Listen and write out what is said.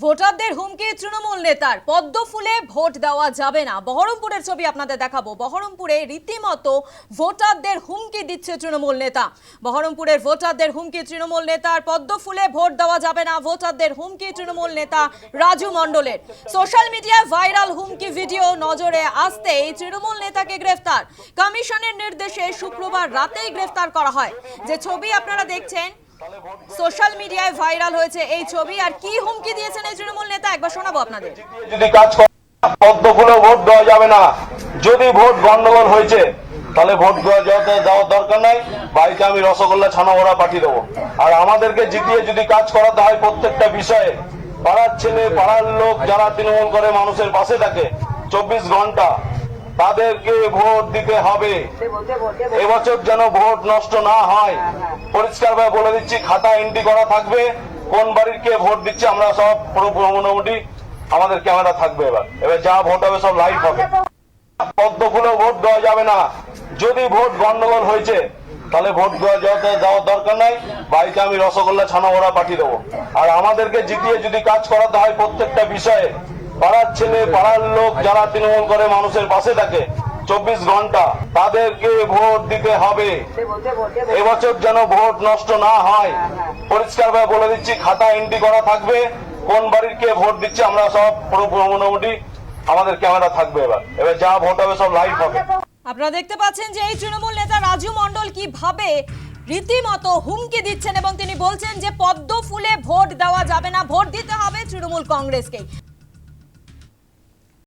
ভোটারদের হুমকি তৃণমূল নেতার, পদ্ম ফুলে ভোট দেওয়া যাবে না। বহরমপুরের ছবি আপনাদের দেখাবো। বহরমপুরে রীতিমতো ভোটারদের হুমকি দিচ্ছে তৃণমূল নেতা। বহরমপুরের ভোটারদের হুমকি তৃণমূল নেতার, পদ্ম ফুলে ভোট দেওয়া যাবে না। ভোটারদের হুমকি তৃণমূল নেতা রাজু মণ্ডলের। সোশ্যাল মিডিয়ায় ভাইরাল হুমকি ভিডিও নজরে আসতেই তৃণমূল নেতাকে গ্রেফতার। কমিশনের নির্দেশে শুক্রবার রাতেই গ্রেফতার করা হয়। যে ছবি আপনারা দেখছেন সোশ্যাল মিডিয়ায় ভাইরাল হয়েছে, এই ছবি। আর কি হুমকি দিয়েছেন এই তৃণমূল নেতা একবার শোনাবো আপনাদের। যদি কাজ করে পদ্মফুলে ভোট দেওয়া যাবে না। যদি ভোট গন্ডগোল হয়েছে তাহলে ভোট দেওয়ার দরকার নাই। বাড়িতে আমি রসগোল্লা ছানা ওরা পাঠিয়ে দেবো। আর আমাদেরকে জিতিয়ে যদি কাজ করাতে হয় প্রত্যেকটা বিষয়ে, পাড়ার ছেলে পাড়ার লোক যারা তৃণমূল করে মানুষের পাশে থাকে 24 ঘন্টা, তাদেরকে ভোট দিতে হবে। এবছর যেন ভোট নষ্ট না হয়, পরিষ্কার ভাবে বলে দিচ্ছি। খাতা এন্ট্রি করা থাকবে, কোন বাড়ির কে ভোট দিচ্ছে আমরা সব মোটামুটি আমাদের ক্যামেরা থাকবে। এবার যা ভোট হবে সব লাইভ হবে। পদ্ম ফুলে ভোট দেওয়া যাবে না। যদি ভোট গন্ডগোল হয়েছে তাহলে ভোট দেওয়ার দরকার নাই। বাড়িতে আমি রসগোল্লা ছানা ওরা পাঠিয়ে দেবো। আর আমাদেরকে জিতিয়ে যদি কাজ করাতে হয় প্রত্যেকটা বিষয়ে, পাড়ার ছেলে পাড়ার লোক যারা তৃণমূল করে মানুষের পাশে থাকে 24 ঘন্টা, তাদেরকে ভোট দিতে হবে। এবছর যেন ভোট নষ্ট না হয়, পরিষ্কার ভাবে বলে দিচ্ছি। খাতা এন্ট্রি করা থাকবে, কোন বাড়ির কে ভোট দিচ্ছে আমরা সব মোটামুটি আমাদের ক্যামেরা থাকবে। এবার যা ভোট হবে সব লাইভ হবে। আপনারা দেখতে পাচ্ছেন যে এই তৃণমূল নেতা রাজু মণ্ডল কিভাবে রীতিমতো হুমকি দিচ্ছেন এবং তিনি বলছেন যে পদ্ম ফুলে ভোট দেওয়া যাবে না, ভোট দিতে হবে তৃণমূল কংগ্রেসকে।